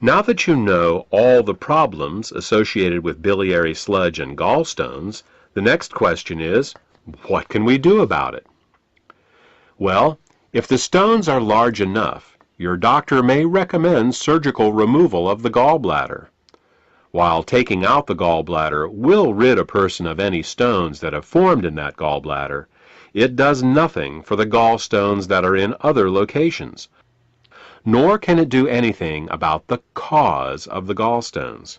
Now that you know all the problems associated with biliary sludge and gallstones, the next question is, what can we do about it? Well, if the stones are large enough, your doctor may recommend surgical removal of the gallbladder. While taking out the gallbladder will rid a person of any stones that have formed in that gallbladder, it does nothing for the gallstones that are in other locations, nor can it do anything about the cause of the gallstones.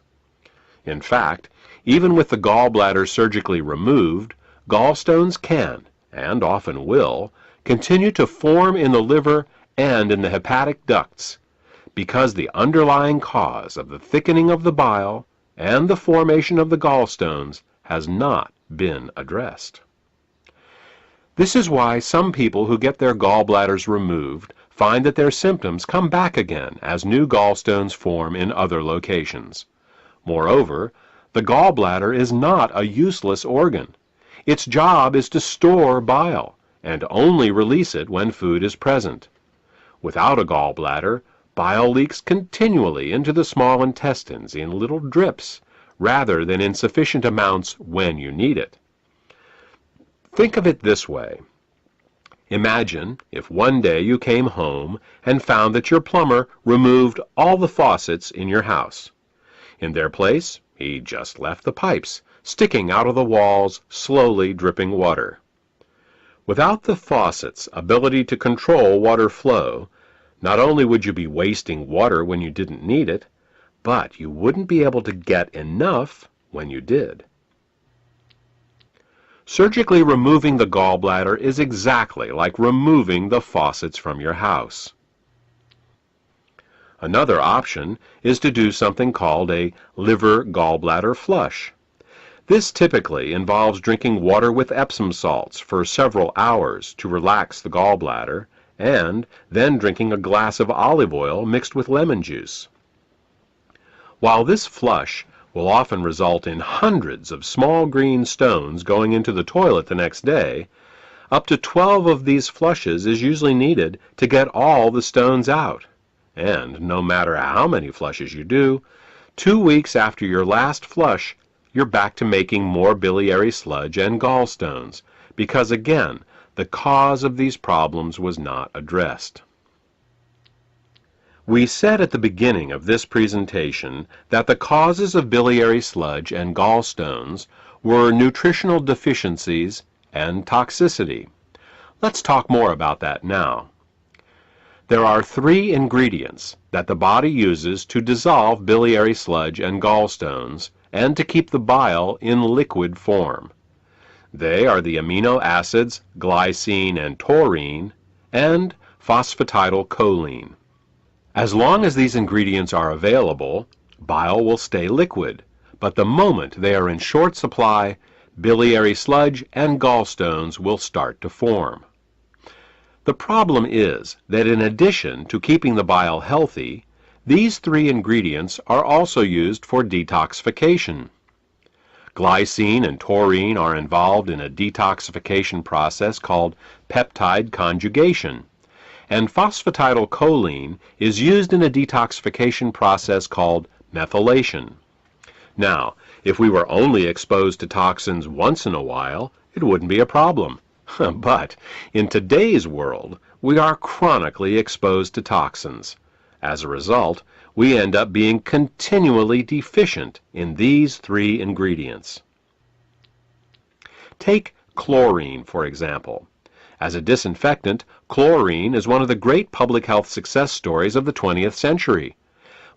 In fact, even with the gallbladder surgically removed, gallstones can, and often will, continue to form in the liver and in the hepatic ducts, because the underlying cause of the thickening of the bile and the formation of the gallstones has not been addressed. This is why some people who get their gallbladders removed find that their symptoms come back again as new gallstones form in other locations. Moreover, the gallbladder is not a useless organ. Its job is to store bile and only release it when food is present. Without a gallbladder, bile leaks continually into the small intestines in little drips, rather than in sufficient amounts when you need it. Think of it this way. Imagine if one day you came home and found that your plumber removed all the faucets in your house. In their place, he just left the pipes, sticking out of the walls, slowly dripping water. Without the faucet's ability to control water flow, not only would you be wasting water when you didn't need it, but you wouldn't be able to get enough when you did. Surgically removing the gallbladder is exactly like removing the faucets from your house. Another option is to do something called a liver gallbladder flush. This typically involves drinking water with Epsom salts for several hours to relax the gallbladder, and then drinking a glass of olive oil mixed with lemon juice. While this flush will often result in hundreds of small green stones going into the toilet the next day, up to 12 of these flushes is usually needed to get all the stones out. And no matter how many flushes you do, 2 weeks after your last flush, you're back to making more biliary sludge and gallstones, because again, the cause of these problems was not addressed. We said at the beginning of this presentation that the causes of biliary sludge and gallstones were nutritional deficiencies and toxicity. Let's talk more about that now. There are 3 ingredients that the body uses to dissolve biliary sludge and gallstones and to keep the bile in liquid form. They are the amino acids glycine and taurine and phosphatidylcholine. As long as these ingredients are available, bile will stay liquid, but the moment they are in short supply, biliary sludge and gallstones will start to form. The problem is that in addition to keeping the bile healthy, these 3 ingredients are also used for detoxification. Glycine and taurine are involved in a detoxification process called peptide conjugation, and phosphatidylcholine is used in a detoxification process called methylation. Now, if we were only exposed to toxins once in a while, it wouldn't be a problem. But in today's world, we are chronically exposed to toxins. As a result, we end up being continually deficient in these 3 ingredients. Take chlorine, for example. As a disinfectant, chlorine is one of the great public health success stories of the 20th century.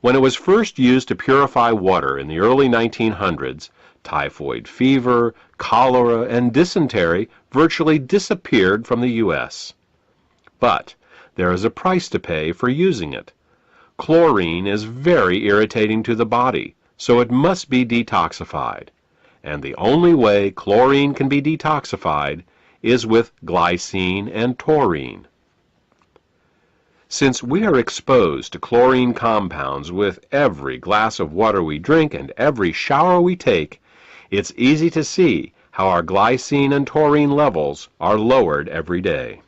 When it was first used to purify water in the early 1900s, typhoid fever, cholera, and dysentery virtually disappeared from the U.S. But there is a price to pay for using it. Chlorine is very irritating to the body, so it must be detoxified. And the only way chlorine can be detoxified is with glycine and taurine. Since we are exposed to chlorine compounds with every glass of water we drink and every shower we take, it's easy to see how our glycine and taurine levels are lowered every day.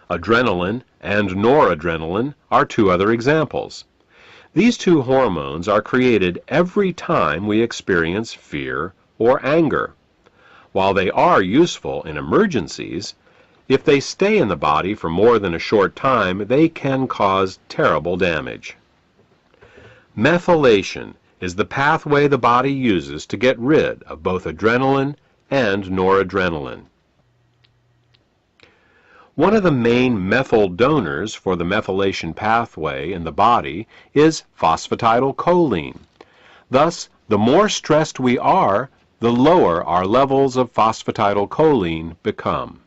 Adrenaline and noradrenaline are 2 other examples. These two hormones are created every time we experience fear or anger. While they are useful in emergencies, if they stay in the body for more than a short time, they can cause terrible damage. Methylation is the pathway the body uses to get rid of both adrenaline and noradrenaline. One of the main methyl donors for the methylation pathway in the body is phosphatidylcholine. Thus, the more stressed we are, the lower our levels of phosphatidylcholine become.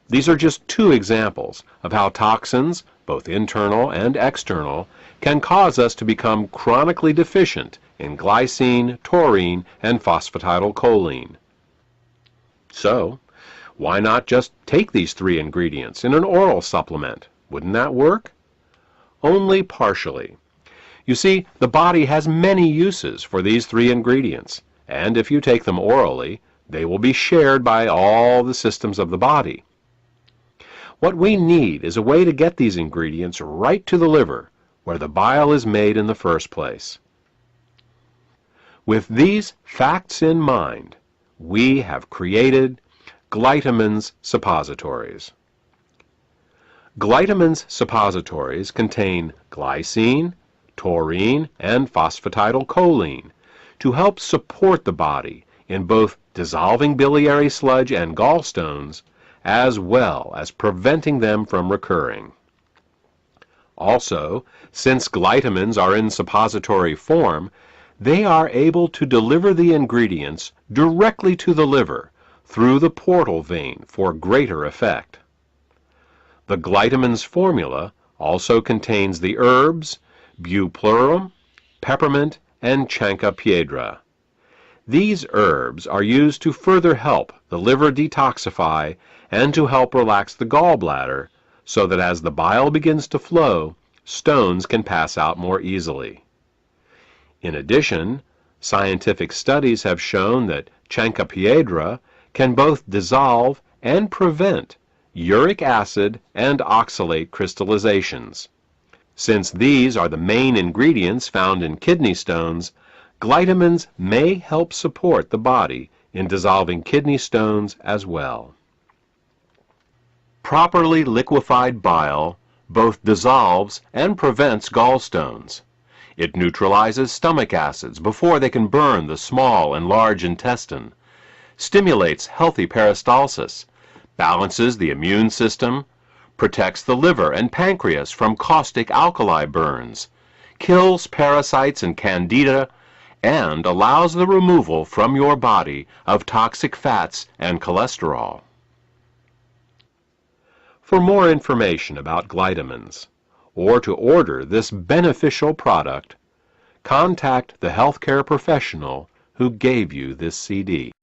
These are just two examples of how toxins, both internal and external, can cause us to become chronically deficient in glycine, taurine, and phosphatidylcholine. So, why not just take these three ingredients in an oral supplement? Wouldn't that work? Only partially. You see, the body has many uses for these three ingredients, and if you take them orally, they will be shared by all the systems of the body. What we need is a way to get these ingredients right to the liver, where the bile is made in the first place. With these facts in mind, we have created Glytamin's suppositories. Glytamin's suppositories contain glycine, taurine, and phosphatidylcholine to help support the body in both dissolving biliary sludge and gallstones, as well as preventing them from recurring. Also, since glytamins are in suppository form, they are able to deliver the ingredients directly to the liver through the portal vein for greater effect. The Glytamin's formula also contains the herbs Bupleurum, peppermint, and Chancropiedra. These herbs are used to further help the liver detoxify and to help relax the gallbladder so that as the bile begins to flow, stones can pass out more easily. In addition, scientific studies have shown that Chancropiedra can both dissolve and prevent uric acid and oxalate crystallizations. Since these are the main ingredients found in kidney stones, glytamins may help support the body in dissolving kidney stones as well. Properly liquefied bile both dissolves and prevents gallstones. It neutralizes stomach acids before they can burn the small and large intestine, stimulates healthy peristalsis, balances the immune system, protects the liver and pancreas from caustic alkali burns, kills parasites and candida, and allows the removal from your body of toxic fats and cholesterol. For more information about glytamins, or to order this beneficial product, contact the healthcare professional who gave you this CD.